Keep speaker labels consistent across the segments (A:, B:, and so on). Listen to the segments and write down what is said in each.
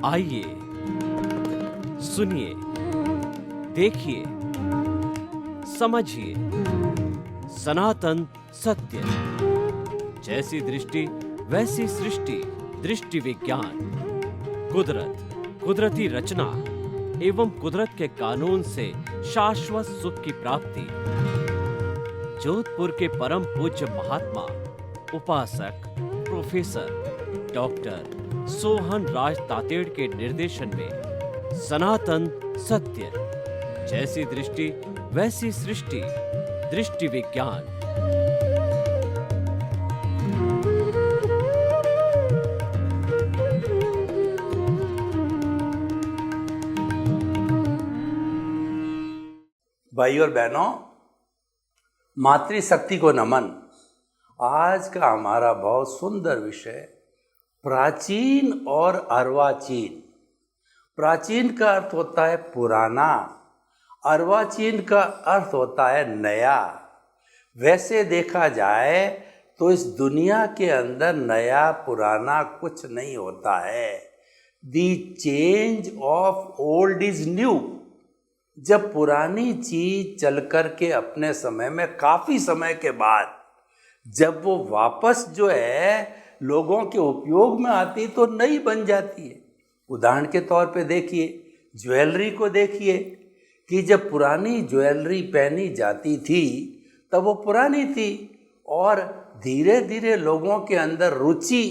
A: आइए, सुनिए, देखिए, समझिए सनातन सत्य। जैसी दृष्टि वैसी सृष्टि, दृष्टि विज्ञान। कुदरत, कुदरती रचना एवं कुदरत के कानून से शाश्वत सुख की प्राप्ति। जोधपुर के परम पूज्य महात्मा उपासक प्रोफेसर डॉक्टर सोहन राज तातेड़ के निर्देशन में सनातन सत्य। जैसी दृष्टि वैसी सृष्टि, दृष्टि विज्ञान।
B: भाई और बहनों, मातृशक्ति को नमन। आज का हमारा बहुत सुंदर विषय प्राचीन और अर्वाचीन। प्राचीन का अर्थ होता है पुराना, अर्वाचीन का अर्थ होता है नया। वैसे देखा जाए तो इस दुनिया के अंदर नया पुराना कुछ नहीं होता है। The change of old is new. जब पुरानी चीज चल कर के अपने समय में काफ़ी समय के बाद जब वो वापस जो है लोगों के उपयोग में आती तो नई बन जाती है। उदाहरण के तौर पे देखिए, ज्वेलरी को देखिए कि जब पुरानी ज्वेलरी पहनी जाती थी तब वो पुरानी थी और धीरे धीरे लोगों के अंदर रुचि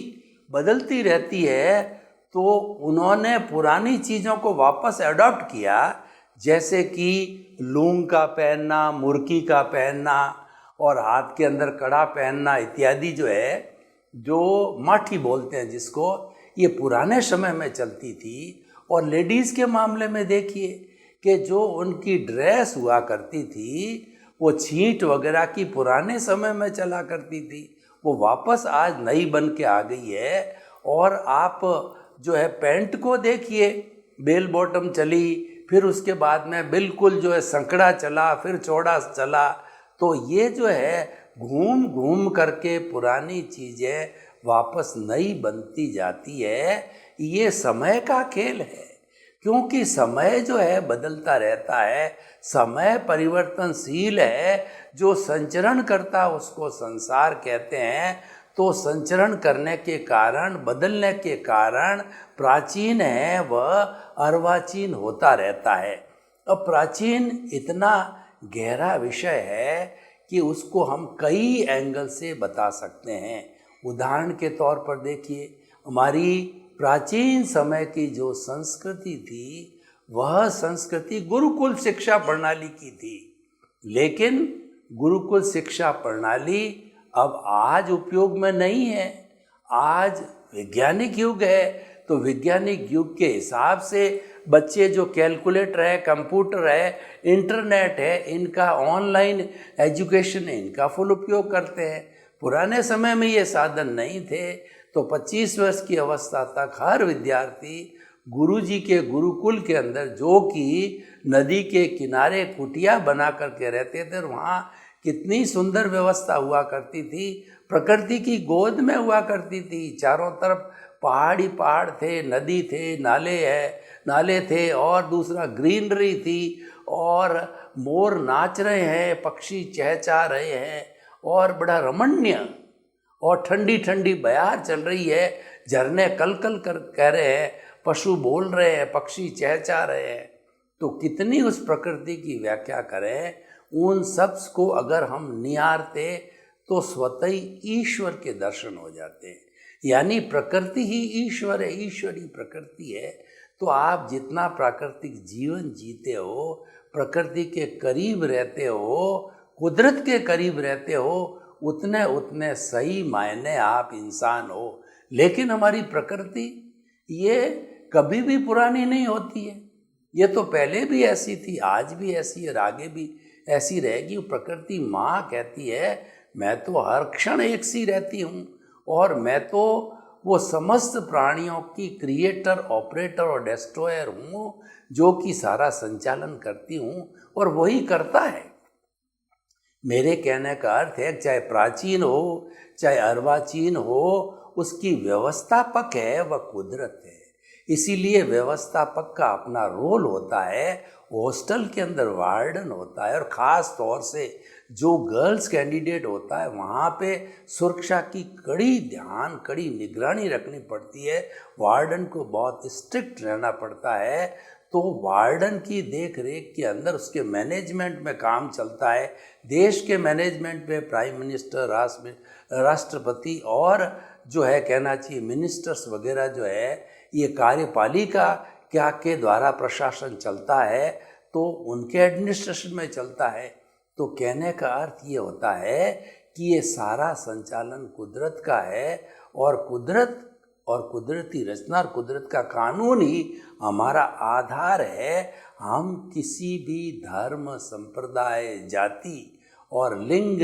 B: बदलती रहती है तो उन्होंने पुरानी चीज़ों को वापस अडॉप्ट किया। जैसे कि लूंग का पहनना, मुर्की का पहनना और हाथ के अंदर कड़ा पहनना इत्यादि जो है, जो माठी बोलते हैं जिसको, ये पुराने समय में चलती थी। और लेडीज़ के मामले में देखिए कि जो उनकी ड्रेस हुआ करती थी वो छींट वगैरह की पुराने समय में चला करती थी, वो वापस आज नई बन के आ गई है। और आप जो है पैंट को देखिए, बेल बॉटम चली, फिर उसके बाद में बिल्कुल जो है संकड़ा चला, फिर चौड़ा चला। तो ये जो है घूम घूम करके पुरानी चीज़ें वापस नई बनती जाती है। ये समय का खेल है, क्योंकि समय जो है बदलता रहता है, समय परिवर्तनशील है। जो संचरण करता उसको संसार कहते हैं। तो संचरण करने के कारण, बदलने के कारण प्राचीन है वह अर्वाचीन होता रहता है। अब प्राचीन इतना गहरा विषय है कि उसको हम कई एंगल से बता सकते हैं। उदाहरण के तौर पर देखिए, हमारी प्राचीन समय की जो संस्कृति थी वह संस्कृति गुरुकुल शिक्षा प्रणाली की थी। लेकिन गुरुकुल शिक्षा प्रणाली अब आज उपयोग में नहीं है। आज वैज्ञानिक युग है, तो वैज्ञानिक युग के हिसाब से बच्चे जो कैलकुलेटर है, कंप्यूटर है, इंटरनेट है, इनका ऑनलाइन एजुकेशन है, इनका फुल उपयोग करते हैं। पुराने समय में ये साधन नहीं थे, तो 25 वर्ष की अवस्था तक हर विद्यार्थी गुरुजी के गुरुकुल के अंदर, जो कि नदी के किनारे कुटिया बना करके रहते थे, और वहाँ कितनी सुंदर व्यवस्था हुआ करती थी, प्रकृति की गोद में हुआ करती थी। चारों तरफ पहाड़ी पहाड़ थे, नदी थे, नाले थे, और दूसरा ग्रीनरी थी, और मोर नाच रहे हैं, पक्षी चहचहा रहे हैं, और बड़ा रमणीय, और ठंडी ठंडी बयार चल रही है, झरने कल कल कर कह रहे हैं, पशु बोल रहे हैं, पक्षी चहचहा रहे हैं। तो कितनी उस प्रकृति की व्याख्या करें, उन सब को अगर हम निहारते तो स्वतः ही ईश्वर के दर्शन हो जाते हैं। यानी प्रकृति ही ईश्वर है, ईश्वर ही प्रकृति है। तो आप जितना प्राकृतिक जीवन जीते हो, प्रकृति के करीब रहते हो, कुदरत के करीब रहते हो, उतने उतने सही मायने आप इंसान हो। लेकिन हमारी प्रकृति ये कभी भी पुरानी नहीं होती है। ये तो पहले भी ऐसी थी, आज भी ऐसी है और आगे भी ऐसी रहेगी। प्रकृति माँ कहती है मैं तो हर क्षण एक सी रहती हूँ, और मैं तो वो समस्त प्राणियों की क्रिएटर, ऑपरेटर और डिस्ट्रॉयर हूँ, जो कि सारा संचालन करती हूँ और वही करता है। मेरे कहने का अर्थ है चाहे प्राचीन हो चाहे अर्वाचीन हो, उसकी व्यवस्थापक है वह कुदरत है। इसीलिए व्यवस्थापक का अपना रोल होता है। हॉस्टल के अंदर वार्डन होता है और ख़ास तौर से जो गर्ल्स कैंडिडेट होता है वहाँ पे सुरक्षा की कड़ी निगरानी रखनी पड़ती है। वार्डन को बहुत स्ट्रिक्ट रहना पड़ता है। तो वार्डन की देख रेख के अंदर उसके मैनेजमेंट में काम चलता है। देश के मैनेजमेंट में प्राइम मिनिस्टर, राष्ट्रपति और जो है कहना चाहिए मिनिस्टर्स वगैरह जो है, ये कार्यपालिका क्या के द्वारा प्रशासन चलता है, तो उनके एडमिनिस्ट्रेशन में चलता है। तो कहने का अर्थ ये होता है कि ये सारा संचालन कुदरत का है और कुदरत और कुदरती रचना और कुदरत का कानून ही हमारा आधार है। हम किसी भी धर्म, संप्रदाय, जाति और लिंग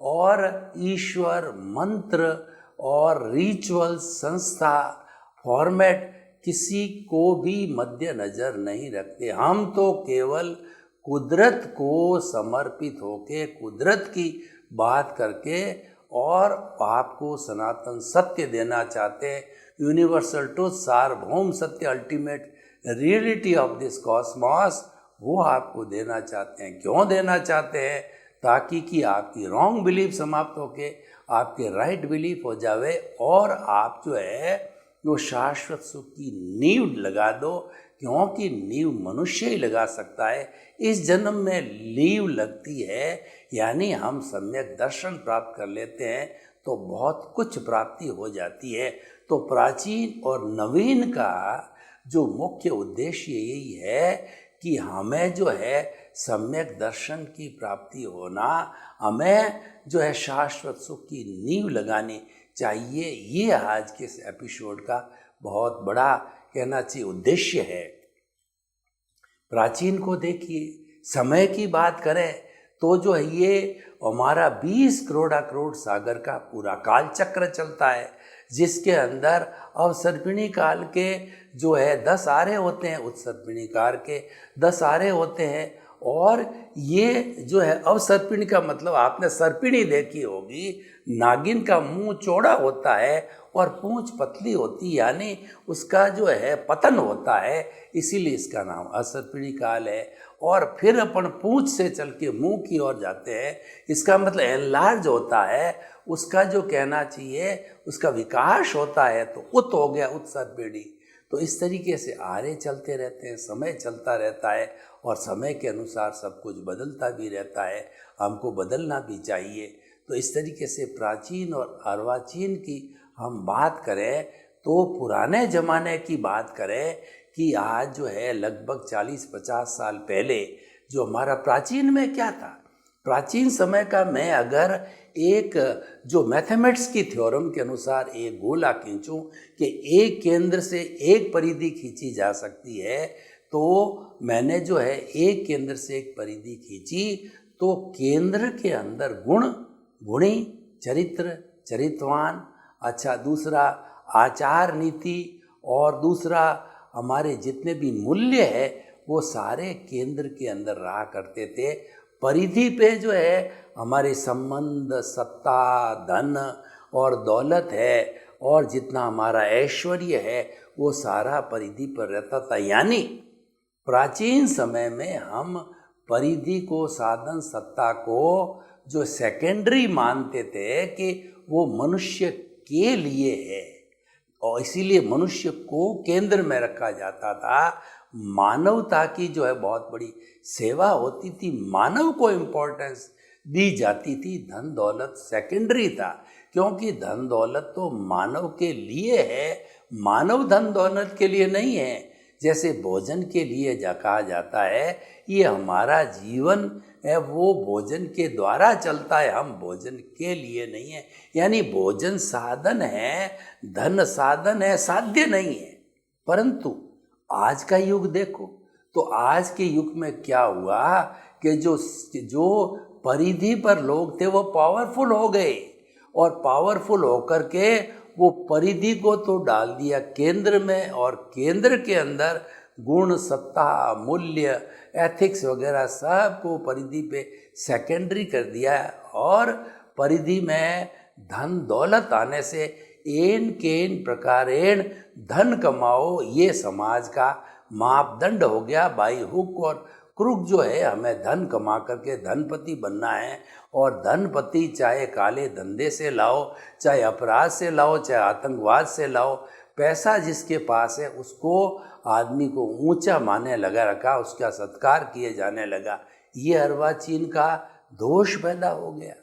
B: और ईश्वर, मंत्र और रिचुअल, संस्था, फॉर्मेट किसी को भी मद्देनजर नहीं रखते। हम तो केवल कुदरत को समर्पित होके कुदरत की बात करके और आपको सनातन सत्य देना चाहते हैं। यूनिवर्सल ट्रुथ, सार्वभौम सत्य, ultimate reality of this Cosmos, वो आपको देना चाहते हैं। क्यों देना चाहते हैं? ताकि कि आपकी रॉन्ग बिलीफ समाप्त होके आपके राइट बिलीफ हो जावे और आप जो है वो शाश्वत सुख की नींव लगा दो। क्योंकि नींव मनुष्य ही लगा सकता है। इस जन्म में नींव लगती है, यानी हम सम्यक दर्शन प्राप्त कर लेते हैं तो बहुत कुछ प्राप्ति हो जाती है। तो प्राचीन और नवीन का जो मुख्य उद्देश्य यही है कि हमें जो है सम्यक दर्शन की प्राप्ति होना, हमें जो है शाश्वत सुख की नींव लगानी चाहिए। ये आज के इस एपिसोड का बहुत बड़ा कहना चाहिए उद्देश्य है। प्राचीन को देखिए, समय की बात करें तो जो है ये हमारा 20 करोड़ सागर का पूरा काल चक्र चलता है, जिसके अंदर अवसर्पिणी काल के जो है 10 आरे होते हैं, उत्सर्पिणी काल के 10 आरे होते हैं। और ये जो है अवसर्पिणी का मतलब आपने सर्पिणी देखी होगी, नागिन का मुंह चौड़ा होता है और पूंछ पतली होती, यानी उसका जो है पतन होता है, इसीलिए इसका नाम असर्पिणी काल है। और फिर अपन पूंछ से चल के मुंह की ओर जाते हैं, इसका मतलब एनलार्ज होता है, उसका जो कहना चाहिए उसका विकास होता है, तो उत हो गया उत्सर्पिणी। तो इस तरीके से आरे चलते रहते हैं, समय चलता रहता है और समय के अनुसार सब कुछ बदलता भी रहता है, हमको बदलना भी चाहिए। तो इस तरीके से प्राचीन और अर्वाचीन की हम बात करें तो पुराने ज़माने की बात करें कि आज जो है लगभग 40-50 साल पहले जो हमारा प्राचीन में क्या था, प्राचीन समय का मैं अगर एक जो मैथमेटिक्स की थ्योरम के अनुसार एक गोला खींचूं कि एक केंद्र से एक परिधि खींची जा सकती है, तो मैंने जो है एक केंद्र से एक परिधि खींची, तो केंद्र के अंदर गुण, गुणी, चरित्र, चरितवान, अच्छा दूसरा आचार नीति और दूसरा हमारे जितने भी मूल्य है वो सारे केंद्र के अंदर रहा करते थे। परिधि पे जो है हमारे संबंध, सत्ता, धन और दौलत है और जितना हमारा ऐश्वर्य है वो सारा परिधि पर रहता था। यानी प्राचीन समय में हम परिधि को, साधन, सत्ता को जो सेकेंडरी मानते थे कि वो मनुष्य के लिए है और इसीलिए मनुष्य को केंद्र में रखा जाता था। मानवता की जो है बहुत बड़ी सेवा होती थी, मानव को इम्पोर्टेंस दी जाती थी, धन दौलत सेकेंडरी था। क्योंकि धन दौलत तो मानव के लिए है, मानव धन दौलत के लिए नहीं है। जैसे भोजन के लिए कहा जाता है, ये हमारा जीवन है वो भोजन के द्वारा चलता है, हम भोजन के लिए नहीं है। यानी भोजन साधन है, धन साधन है, साध्य नहीं है। परंतु आज का युग देखो तो आज के युग में क्या हुआ कि जो परिधि पर लोग थे वो पावरफुल हो गए और पावरफुल होकर के वो परिधि को तो डाल दिया केंद्र में, और केंद्र के अंदर गुण, सत्ता, मूल्य, एथिक्स वगैरह सब को परिधि पे सेकेंडरी कर दिया है। और परिधि में धन दौलत आने से एन केन प्रकारेण धन कमाओ, ये समाज का मापदंड हो गया। बाई हुक और क्रुक जो है, हमें धन कमा करके धनपति बनना है। और धनपति चाहे काले धंधे से लाओ, चाहे अपराध से लाओ, चाहे आतंकवाद से लाओ, पैसा जिसके पास है उसको आदमी को ऊंचा मानने लगा रखा, उसका सत्कार किए जाने लगा। ये अर्वाचीन का दोष पैदा हो गया।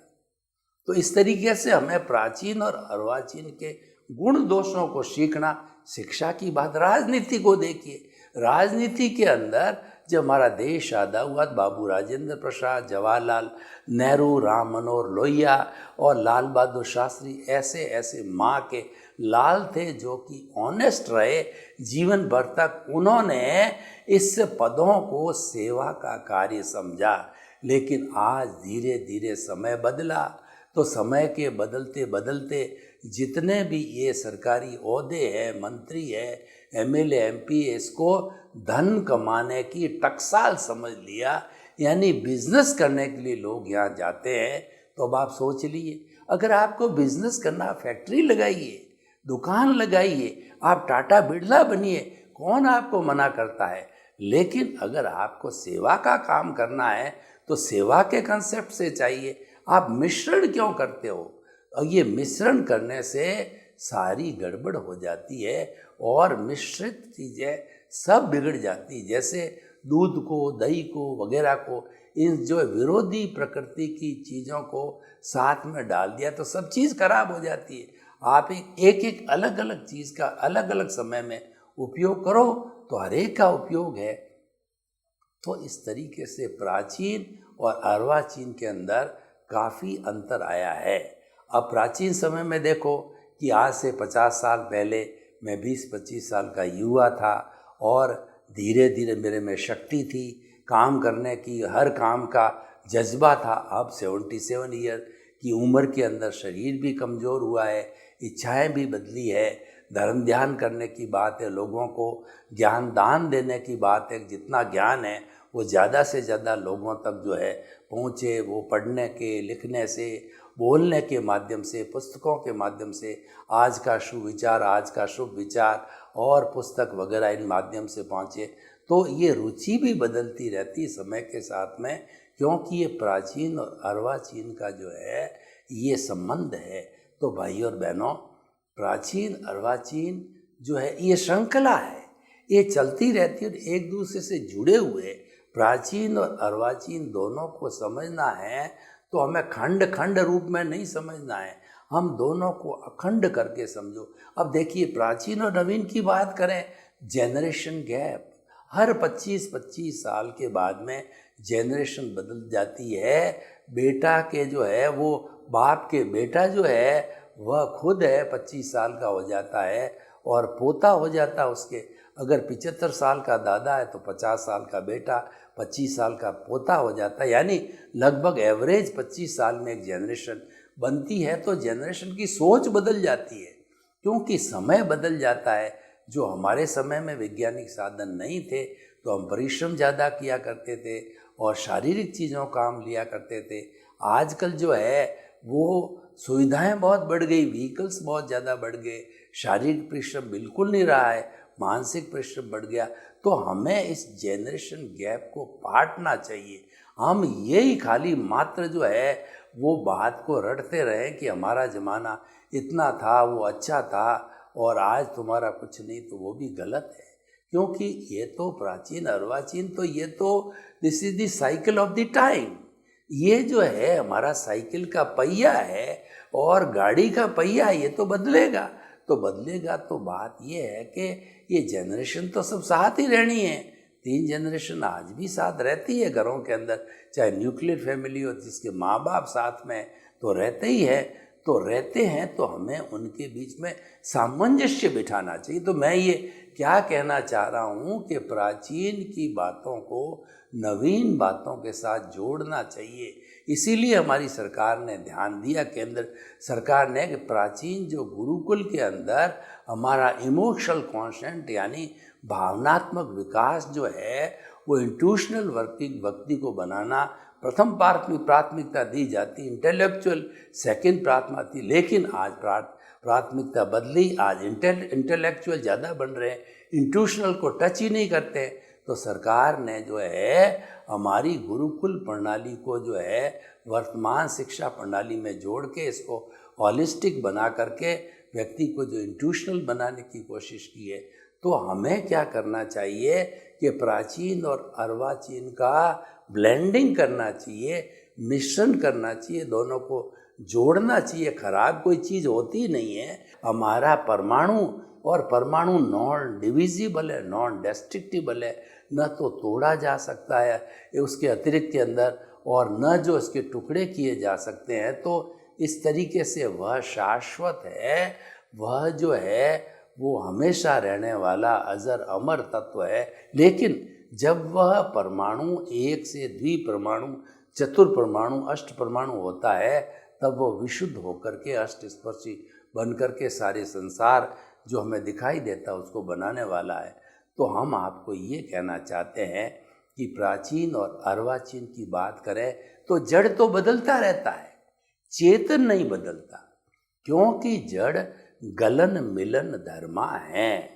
B: तो इस तरीके से हमें प्राचीन और अर्वाचीन के गुण दोषों को सीखना। शिक्षा की बात राजनीति को देखिए, राजनीति के अंदर जब हमारा देश आज़ाद हुआ, बाबू राजेंद्र प्रसाद, जवाहरलाल नेहरू, राम मनोहर लोहिया और लाल बहादुर शास्त्री ऐसे ऐसे माँ के लाल थे जो कि ऑनेस्ट रहे जीवन भर तक। उन्होंने इस पदों को सेवा का कार्य समझा। लेकिन आज धीरे धीरे समय बदला, तो समय के बदलते बदलते जितने भी ये सरकारी ओहदे हैं, मंत्री है, एमएलए, एमपी, इसको धन कमाने की टकसाल समझ लिया, यानी बिजनेस करने के लिए लोग यहाँ जाते हैं। तो अब आप सोच लीजिए, अगर आपको बिजनेस करना, फैक्ट्री लगाइए, दुकान लगाइए, आप टाटा बिरला बनिए, कौन आपको मना करता है। लेकिन अगर आपको सेवा का काम करना है तो सेवा के कंसेप्ट से चाहिए। आप मिश्रण क्यों करते हो? और ये मिश्रण करने से सारी गड़बड़ हो जाती है और मिश्रित चीज़ें सब बिगड़ जाती। जैसे दूध को, दही को वगैरह को, इन जो विरोधी प्रकृति की चीज़ों को साथ में डाल दिया तो सब चीज़ खराब हो जाती है। आप एक एक अलग अलग चीज़ का अलग अलग समय में उपयोग करो तो हर एक का उपयोग है। तो इस तरीके से प्राचीन और अर्वाचीन के अंदर काफ़ी अंतर आया है। अब प्राचीन समय में देखो कि आज से 50 साल पहले मैं 20-25 साल का युवा था और धीरे धीरे मेरे में शक्ति थी, काम करने की, हर काम का जज्बा था। अब 77 ईयर की उम्र के अंदर शरीर भी कमज़ोर हुआ है, इच्छाएं भी बदली है, धर्म ध्यान करने की बात है, लोगों को ज्ञान दान देने की बात है। जितना ज्ञान है वो ज़्यादा से ज़्यादा लोगों तक जो है पहुँचे, वो पढ़ने के, लिखने से, बोलने के माध्यम से, पुस्तकों के माध्यम से, आज का शुभ विचार, आज का शुभ विचार और पुस्तक वगैरह इन माध्यम से पहुँचे। तो ये रुचि भी बदलती रहती समय के साथ में, क्योंकि ये प्राचीन और अर्वाचीन का जो है ये संबंध है। तो भाई और बहनों, प्राचीन अर्वाचीन जो है ये श्रृंखला है, ये चलती रहती है और एक दूसरे से जुड़े हुए। प्राचीन और अर्वाचीन दोनों को समझना है तो हमें खंड खंड रूप में नहीं समझना है, हम दोनों को अखंड करके समझो। अब देखिए, प्राचीन और नवीन की बात करें, जेनरेशन गैप, हर 25-25 साल के बाद में जेनरेशन बदल जाती है। बेटा के जो है वो बाप के बेटा जो है वह खुद है 25 साल का हो जाता है और पोता हो जाता है उसके। अगर 75 साल का दादा है तो 50 साल का बेटा, 25 साल का पोता हो जाता है। यानी लगभग एवरेज 25 साल में एक जनरेशन बनती है। तो जनरेशन की सोच बदल जाती है क्योंकि समय बदल जाता है। जो हमारे समय में वैज्ञानिक साधन नहीं थे तो हम परिश्रम ज़्यादा किया करते थे और शारीरिक चीज़ों काम लिया करते थे। आजकल जो है वो सुविधाएं बहुत बढ़ गई, व्हीकल्स बहुत ज़्यादा बढ़ गए, शारीरिक परिश्रम बिल्कुल नहीं रहा है, मानसिक परिश्रम बढ़ गया। तो हमें इस जेनरेशन गैप को पाटना चाहिए। हम यही खाली मात्र जो है वो बात को रटते रहें कि हमारा ज़माना इतना था, वो अच्छा था और आज तुम्हारा कुछ नहीं, तो वो भी गलत है। क्योंकि ये तो प्राचीन अर्वाचीन, तो ये तो this is the cycle of the time. ये जो है हमारा साइकिल का पहिया है और गाड़ी का पहिया, ये तो बदलेगा। तो बदलेगा तो बात ये है कि ये जनरेशन तो सब साथ ही रहनी है। 3 जनरेशन आज भी साथ रहती है घरों के अंदर, चाहे न्यूक्लियर फैमिली हो जिसके माँ बाप साथ में तो रहते ही है। तो रहते हैं, तो हमें उनके बीच में सामंजस्य बिठाना चाहिए। तो मैं ये क्या कहना चाह रहा हूँ कि प्राचीन की बातों को नवीन बातों के साथ जोड़ना चाहिए। इसीलिए हमारी सरकार ने ध्यान दिया, केंद्र सरकार ने, कि प्राचीन जो गुरुकुल के अंदर हमारा इमोशनल क्वोशेंट यानी भावनात्मक विकास जो है वो इंस्टीट्यूशनल व्यक्ति को बनाना प्रथम प्राथमिकता दी जाती, इंटेलेक्चुअल सेकंड प्राथमिकता थी। लेकिन आज प्राथमिकता बदली, आज इंटेलेक्चुअल ज़्यादा बन रहे हैं, इंस्टीट्यूशनल को टच ही नहीं करते। तो सरकार ने जो है हमारी गुरुकुल प्रणाली को जो है वर्तमान शिक्षा प्रणाली में जोड़ के इसको हॉलिस्टिक बना करके व्यक्ति को जो इंस्टीट्यूशनल बनाने की कोशिश की है। तो हमें क्या करना चाहिए कि प्राचीन और अर्वाचीन का ब्लेंडिंग करना चाहिए, मिश्रण करना चाहिए, दोनों को जोड़ना चाहिए। खराब कोई चीज़ होती नहीं है। हमारा परमाणु और परमाणु नॉन डिविजिबल है, नॉन डिस्ट्रक्टिबल है, न तो तोड़ा जा सकता है उसके अतिरिक्त के अंदर, और न जो इसके टुकड़े किए जा सकते हैं। तो इस तरीके से वह शाश्वत है, वह जो है वो हमेशा रहने वाला अजर अमर तत्व है। लेकिन जब वह परमाणु एक से द्विपरमाणु, चतुर्परमाणु, अष्ट परमाणु होता है, तब वो विशुद्ध होकर के अष्ट स्पर्शी बन करके सारे संसार जो हमें दिखाई देता है उसको बनाने वाला है। तो हम आपको ये कहना चाहते हैं कि प्राचीन और अर्वाचीन की बात करें तो जड़ तो बदलता रहता है, चेतन नहीं बदलता, क्योंकि जड़ गलन मिलन धर्मा है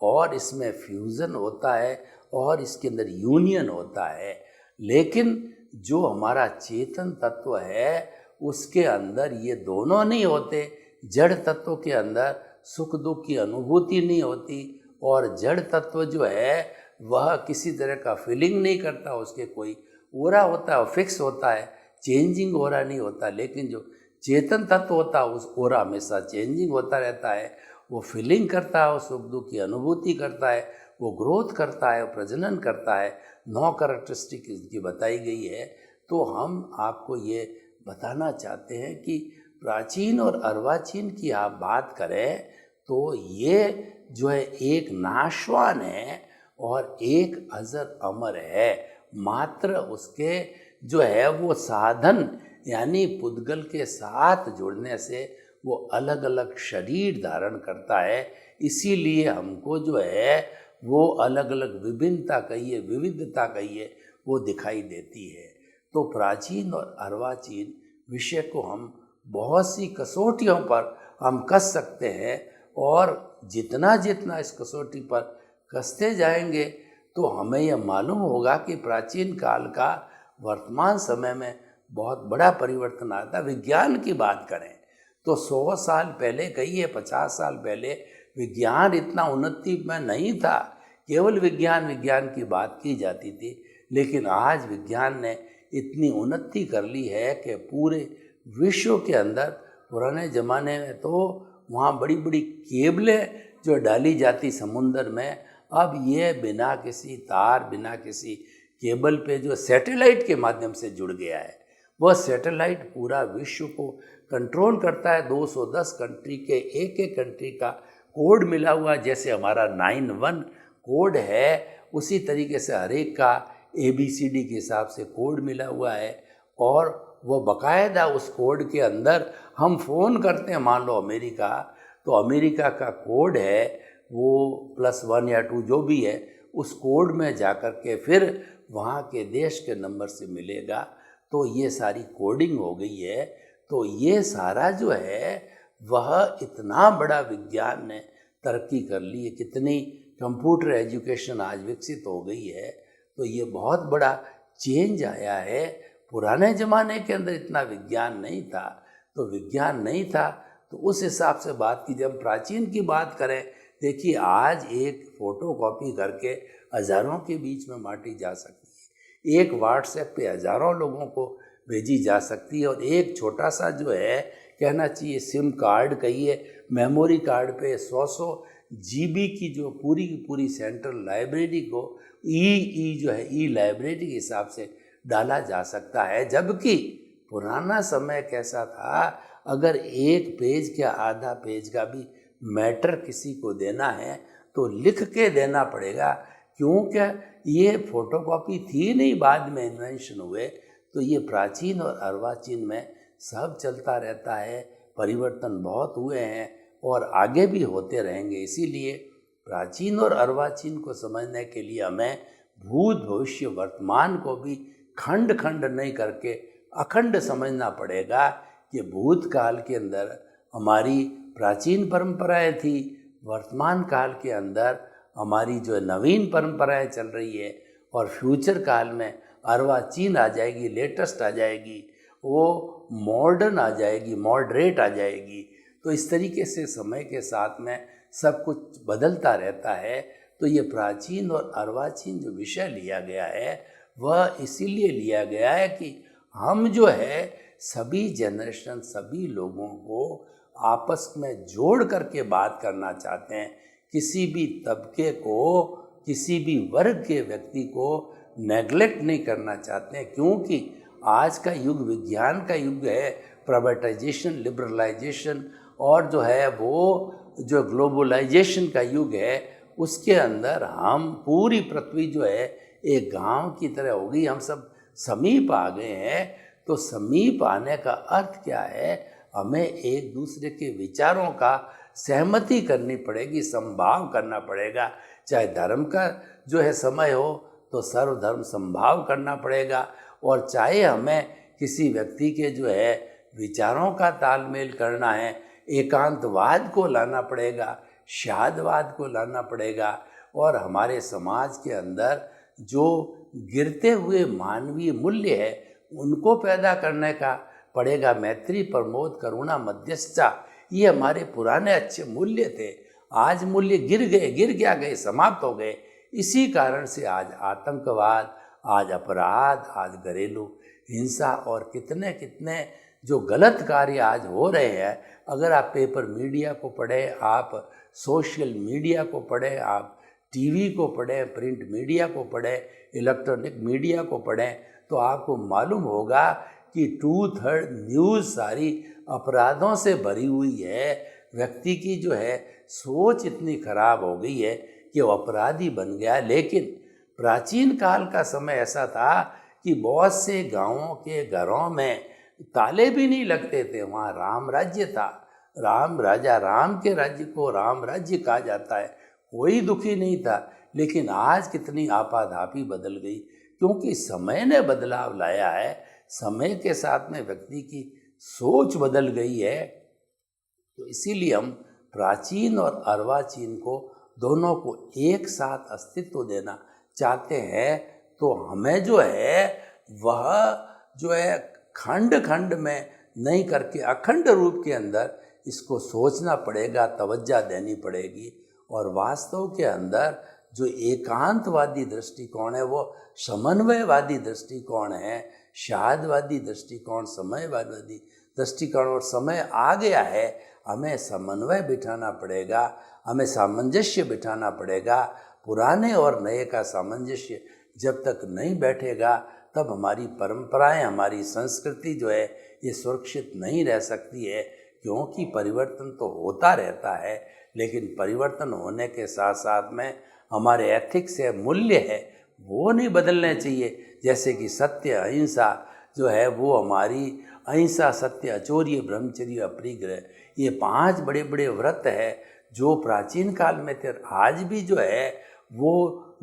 B: और इसमें फ्यूज़न होता है और इसके अंदर यूनियन होता है। लेकिन जो हमारा चेतन तत्व है उसके अंदर ये दोनों नहीं होते। जड़ तत्व के अंदर सुख दुख की अनुभूति नहीं होती, और जड़ तत्व जो है वह किसी तरह का फीलिंग नहीं करता, उसके कोई ओरा होता है, फिक्स होता है, चेंजिंग ओरा नहीं होता। लेकिन जो चेतन तत्व होता है उस ओरा हमेशा चेंजिंग होता रहता है, वो फीलिंग करता है, वो सुख दुख की अनुभूति करता है, वो ग्रोथ करता है, वो प्रजनन करता है। 9 कैरेक्टरिस्टिक इसकी बताई गई है। तो हम आपको ये बताना चाहते हैं कि प्राचीन और अर्वाचीन की आप बात करें तो ये जो है एक नाशवान है और एक अजर अमर है। मात्र उसके जो है वो साधन यानी पुद्गल के साथ जुड़ने से वो अलग अलग शरीर धारण करता है। इसीलिए हमको जो है वो अलग अलग विभिन्नता कहिए, विविधता कहिए, वो दिखाई देती है। तो प्राचीन और अर्वाचीन विषय को हम बहुत सी कसौटियों पर हम कस सकते हैं, और जितना जितना इस कसौटी पर कसते जाएंगे तो हमें यह मालूम होगा कि प्राचीन काल का वर्तमान समय में बहुत बड़ा परिवर्तन आता है। विज्ञान की बात करें तो 100 साल पहले, कहिए 50 साल पहले, विज्ञान इतना उन्नति में नहीं था। केवल विज्ञान की बात की जाती थी। लेकिन आज विज्ञान ने इतनी उन्नति कर ली है कि पूरे विश्व के अंदर, पुराने ज़माने में तो वहाँ बड़ी बड़ी केबलें जो डाली जाती समुंदर में, अब ये बिना किसी तार, बिना किसी केबल पे जो सैटेलाइट के माध्यम से जुड़ गया है। वह सैटेलाइट पूरा विश्व को कंट्रोल करता है। 210 कंट्री के एक कंट्री का कोड मिला हुआ, जैसे हमारा 91 कोड है, उसी तरीके से हर एक का ABCD के हिसाब से कोड मिला हुआ है। और वो बाकायदा उस कोड के अंदर हम फ़ोन करते हैं, मान लो अमेरिका, तो अमेरिका का कोड है वो +1 या 2 जो भी है, उस कोड में जाकर के फिर वहाँ के देश के नंबर से मिलेगा। तो ये सारी कोडिंग हो गई है। तो ये सारा जो है वह इतना बड़ा विज्ञान ने तरक्की कर ली है, कितनी कंप्यूटर एजुकेशन आज विकसित हो गई है। तो ये बहुत बड़ा चेंज आया है। पुराने ज़माने के अंदर इतना विज्ञान नहीं था। तो विज्ञान नहीं था तो उस हिसाब से बात की। जब प्राचीन की बात करें, देखिए आज एक फ़ोटो कॉपी करके हज़ारों के बीच में बांटी जा सकती है, एक व्हाट्सएप पे हज़ारों लोगों को भेजी जा सकती है। और एक छोटा सा जो है कहना चाहिए सिम कार्ड कहिए, मेमोरी कार्ड पे 100 GB की जो पूरी की पूरी सेंट्रल लाइब्रेरी को जो है ई लाइब्रेरी के हिसाब से डाला जा सकता है। जबकि पुराना समय कैसा था, अगर एक पेज या आधा पेज का भी मैटर किसी को देना है तो लिख के देना पड़ेगा, क्योंकि ये फोटोकॉपी थी नहीं, बाद में इन्वेंशन हुए। तो ये प्राचीन और अर्वाचीन में सब चलता रहता है, परिवर्तन बहुत हुए हैं और आगे भी होते रहेंगे। इसीलिए प्राचीन और अर्वाचीन को समझने के लिए हमें भूत भविष्य वर्तमान को भी खंड खंड नहीं करके अखंड समझना पड़ेगा कि भूतकाल के अंदर हमारी प्राचीन परंपराएं थी, वर्तमान काल के अंदर हमारी जो नवीन परंपराएं चल रही है, और फ्यूचर काल में अर्वाचीन आ जाएगी, लेटेस्ट आ जाएगी, वो मॉडर्न आ जाएगी, मॉडरेट आ जाएगी। तो इस तरीके से समय के साथ में सब कुछ बदलता रहता है। तो ये प्राचीन और अर्वाचीन जो विषय लिया गया है वह इसीलिए लिया गया है कि हम जो है सभी जनरेशन, सभी लोगों को आपस में जोड़ करके बात करना चाहते हैं। किसी भी तबके को, किसी भी वर्ग के व्यक्ति को नेगलेक्ट नहीं करना चाहते हैं, क्योंकि आज का युग विज्ञान का युग है, प्राइवेटाइजेशन, लिबरलाइजेशन और जो है वो जो ग्लोबलाइजेशन का युग है, उसके अंदर हम पूरी पृथ्वी जो है एक गांव की तरह हो गई, हम सब समीप आ गए हैं। तो समीप आने का अर्थ क्या है? हमें एक दूसरे के विचारों का सहमति करनी पड़ेगी, संभाव करना पड़ेगा। चाहे धर्म का जो है समय हो तो सर्वधर्म संभाव करना पड़ेगा, और चाहे हमें किसी व्यक्ति के जो है विचारों का तालमेल करना है, एकांतवाद को लाना पड़ेगा, शादवाद को लाना पड़ेगा, और हमारे समाज के अंदर जो गिरते हुए मानवीय मूल्य है उनको पैदा करने का पड़ेगा। मैत्री, प्रमोद, करुणा, मध्यस्थता, ये हमारे पुराने अच्छे मूल्य थे। आज मूल्य गिर क्या गए, समाप्त हो गए। इसी कारण से आज आतंकवाद, आज अपराध, आज घरेलू हिंसा और कितने कितने जो गलत कार्य आज हो रहे हैं। अगर आप पेपर मीडिया को पढ़ें, आप सोशल मीडिया को पढ़ें, आप टीवी को पढ़ें, प्रिंट मीडिया को पढ़ें, इलेक्ट्रॉनिक मीडिया को पढ़ें, तो आपको मालूम होगा कि 2/3 न्यूज़ सारी अपराधों से भरी हुई है। व्यक्ति की जो है सोच इतनी खराब हो गई है कि वो अपराधी बन गया। लेकिन प्राचीन काल का समय ऐसा था कि बहुत से गांवों के घरों में ताले भी नहीं लगते थे, वहाँ राम राज्य था। राम राजा, राम के राज्य को राम राज्य कहा जाता है। कोई दुखी नहीं था। लेकिन आज कितनी आपाधापी बदल गई, क्योंकि समय ने बदलाव लाया है। समय के साथ में व्यक्ति की सोच बदल गई है। तो इसीलिए हम प्राचीन और अर्वाचीन को दोनों को एक साथ अस्तित्व देना चाहते हैं। तो हमें जो है वह जो है खंड खंड में नहीं करके अखंड रूप के अंदर इसको सोचना पड़ेगा, तवज्जो देनी पड़ेगी। और वास्तव के अंदर जो एकांतवादी दृष्टिकोण है वो समन्वयवादी दृष्टिकोण है। शादवादी दृष्टिकोण, समयवादी दृष्टिकोण, और समय आ गया है। हमें समन्वय बिठाना पड़ेगा, हमें सामंजस्य बिठाना पड़ेगा। पुराने और नए का सामंजस्य जब तक नहीं बैठेगा तब हमारी परंपराएं, हमारी संस्कृति जो है ये सुरक्षित नहीं रह सकती है। क्योंकि परिवर्तन तो होता रहता है, लेकिन परिवर्तन होने के साथ साथ में हमारे एथिक्स है, मूल्य है, वो नहीं बदलने चाहिए। जैसे कि सत्य, अहिंसा जो है वो हमारी अहिंसा, सत्य, अचौर्य, ब्रह्मचर्य, अपरिग्रह, ये 5 बड़े बड़े व्रत है जो प्राचीन काल में थे। आज भी जो है वो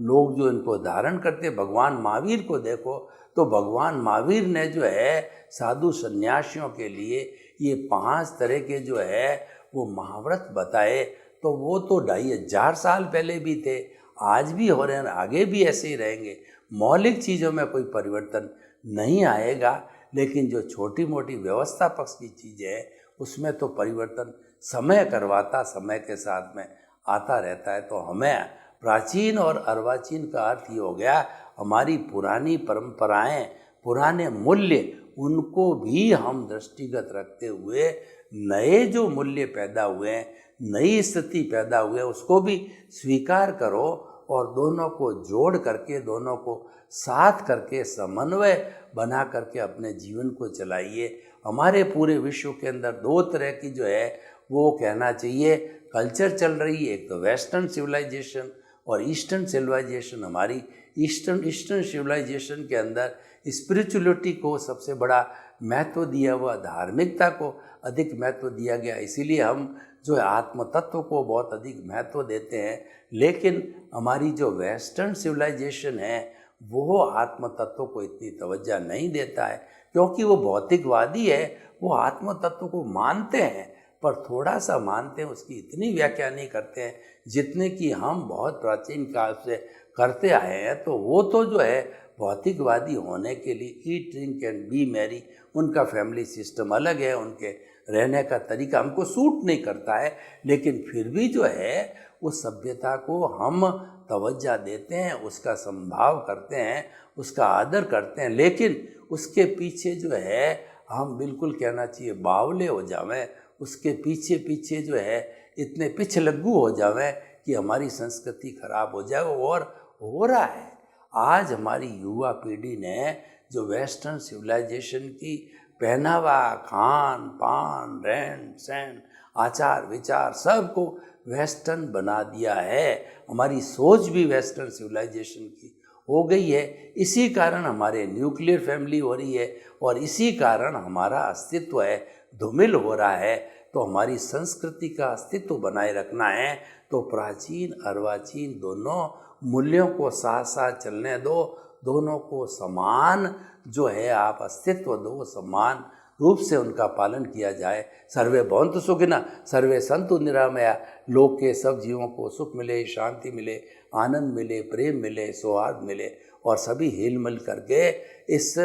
B: लोग जो इनको धारण करते, भगवान महावीर को देखो तो भगवान महावीर ने जो है साधु सन्यासियों के लिए ये 5 तरह के जो है वो महाव्रत बताए। तो वो तो 2500 साल पहले भी थे, आज भी हो रहे हैं, आगे भी ऐसे ही रहेंगे। मौलिक चीज़ों में कोई परिवर्तन नहीं आएगा, लेकिन जो छोटी मोटी व्यवस्था पक्ष की चीज़ें हैं उसमें तो परिवर्तन समय करवाता, समय के साथ में आता रहता है। तो हमें प्राचीन और अर्वाचीन का अर्थ ये हो गया, हमारी पुरानी परंपराएं, पुराने मूल्य, उनको भी हम दृष्टिगत रखते हुए नए जो मूल्य पैदा हुए हैं, नई स्थिति पैदा हुए, उसको भी स्वीकार करो और दोनों को जोड़ करके, दोनों को साथ करके, समन्वय बना करके अपने जीवन को चलाइए। हमारे पूरे विश्व के अंदर दो तरह की जो है वो कहना चाहिए कल्चर चल रही है। एक तो वेस्टर्न सिविलाइजेशन और ईस्टर्न सिविलाइजेशन। हमारी ईस्टर्न सिविलाइजेशन के अंदर स्पिरिचुअलिटी को सबसे बड़ा महत्व दिया हुआ, धार्मिकता को अधिक महत्व दिया गया, इसीलिए हम जो है आत्म तत्व को बहुत अधिक महत्व देते हैं। लेकिन हमारी जो वेस्टर्न सिविलाइजेशन है वो आत्म तत्व को इतनी तवज्जो नहीं देता है, क्योंकि वो भौतिकवादी है। वो आत्म तत्व को मानते हैं पर थोड़ा सा मानते हैं, उसकी इतनी व्याख्या नहीं करते हैं जितने कि हम बहुत प्राचीन काल से करते आए हैं। तो वो तो जो है भौतिकवादी होने के लिए eat drink and B Mary, उनका फैमिली सिस्टम अलग है, उनके रहने का तरीका हमको सूट नहीं करता है। लेकिन फिर भी जो है उस सभ्यता को हम तवज्जो देते हैं, उसका संभाव करते हैं, उसका आदर करते हैं। लेकिन उसके पीछे जो है हम बिल्कुल कहना चाहिए बावले हो जावें, उसके पीछे पीछे जो है इतने पिछलग्गू हो जावें कि हमारी संस्कृति खराब हो जाए। और हो रहा है। आज हमारी युवा पीढ़ी ने जो वेस्टर्न सिविलाइजेशन की पहनावा, खान पान, रहन सहन, आचार विचार सब को वेस्टर्न बना दिया है। हमारी सोच भी वेस्टर्न सिविलाइजेशन की हो गई है। इसी कारण हमारे न्यूक्लियर फैमिली हो रही है और इसी कारण हमारा अस्तित्व है धूमिल हो रहा है। तो हमारी संस्कृति का अस्तित्व बनाए रखना है तो प्राचीन अर्वाचीन दोनों मूल्यों को साथ साथ चलने दो, दोनों को समान जो है आप अस्तित्व दो, समान रूप से उनका पालन किया जाए। सर्वे भवन्तु सुखिनः, सर्वे सन्तु निरामया। लोक के सब जीवों को सुख मिले, शांति मिले, आनंद मिले, प्रेम मिले, सौहार्द मिले और सभी हिल मिल करके इस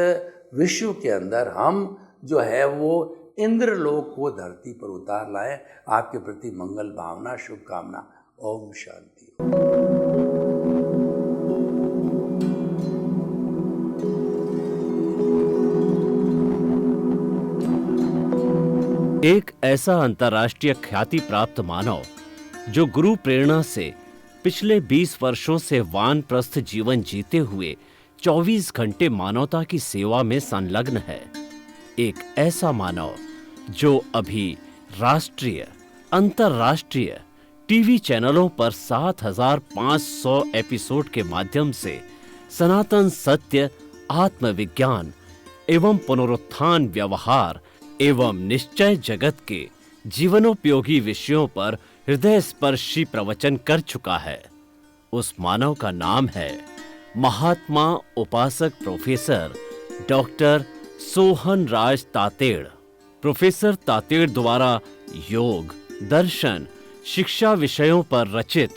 B: विश्व के अंदर हम जो है वो इंद्रलोक को धरती पर उतार लाएं। आपके प्रति मंगल भावना, शुभकामना। ओम शांति।
A: एक ऐसा अंतर्राष्ट्रीय ख्याति प्राप्त मानव जो गुरु प्रेरणा से पिछले 20 वर्षों से वानप्रस्थ जीवन जीते हुए 24 घंटे मानवता की सेवा में संलग्न है। एक ऐसा मानव जो अभी राष्ट्रीय, अंतर्राष्ट्रीय टीवी चैनलों पर 7,500 एपिसोड के माध्यम से सनातन सत्य, आत्मविज्ञान एवं पुनरुत्थान, व्यवहार एवं निश्चय जगत के जीवनोपयोगी विषयों पर हृदय स्पर्शी प्रवचन कर चुका है। उस मानव का नाम है महात्मा उपासक प्रोफेसर डॉक्टर सोहन राज तातेड़। प्रोफेसर तातेड़ द्वारा योग, दर्शन, शिक्षा विषयों पर रचित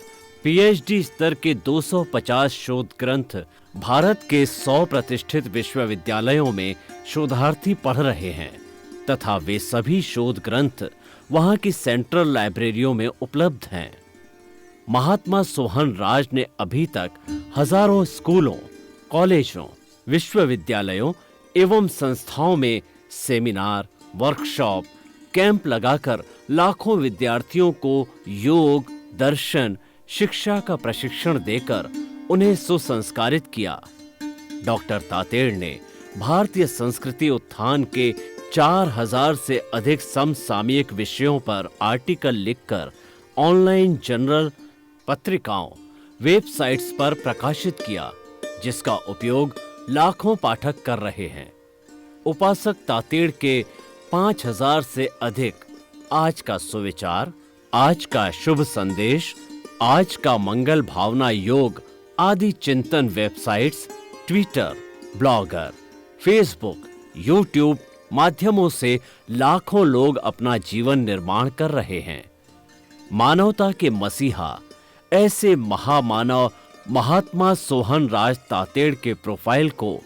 A: पीएचडी स्तर के 250 शोध ग्रंथ भारत के 100 प्रतिष्ठित विश्वविद्यालयों में शोधार्थी पढ़ रहे हैं तथा वे सभी शोध ग्रंथ वहां की सेंट्रल लाइब्रेरियों में उपलब्ध हैं। महात्मा सोहन राज ने अभी तक हजारों स्कूलों, कॉलेजों, विश्वविद्यालयों एवं संस्थाओं में सेमिनार, वर्कशॉप, कैंप लगाकर लाखों विद्यार्थियों को योग, दर्शन, शिक्षा का प्रशिक्षण देकर उन्हें सुसंस्कारित किया। डॉक्टर तातेड़ ने भारतीय संस्कृति उत्थान के 4000 से अधिक समसामयिक विषयों पर आर्टिकल लिखकर ऑनलाइन जर्नल, पत्रिकाओं, वेबसाइट्स पर प्रकाशित किया, जिसका उपयोग लाखों पाठक कर रहे हैं। उपासक तातेड़ के 5000 से अधिक आज का सुविचार, आज का शुभ संदेश, आज का मंगल भावना योग आदि चिंतन websites, Twitter, blogger, Facebook, YouTube माध्यमों से लाखों लोग अपना जीवन निर्माण कर रहे हैं। मानवता के मसीहा ऐसे महामानव महात्मा सोहन राज तातेड़ के प्रोफाइल को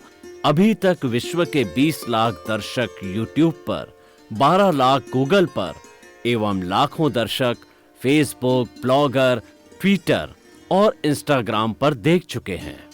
A: अभी तक विश्व के 20 लाख दर्शक यूट्यूब पर, 12 लाख गूगल पर एवं लाखों दर्शक फेसबुक, ब्लॉगर, ट्विटर और इंस्टाग्राम पर देख चुके हैं।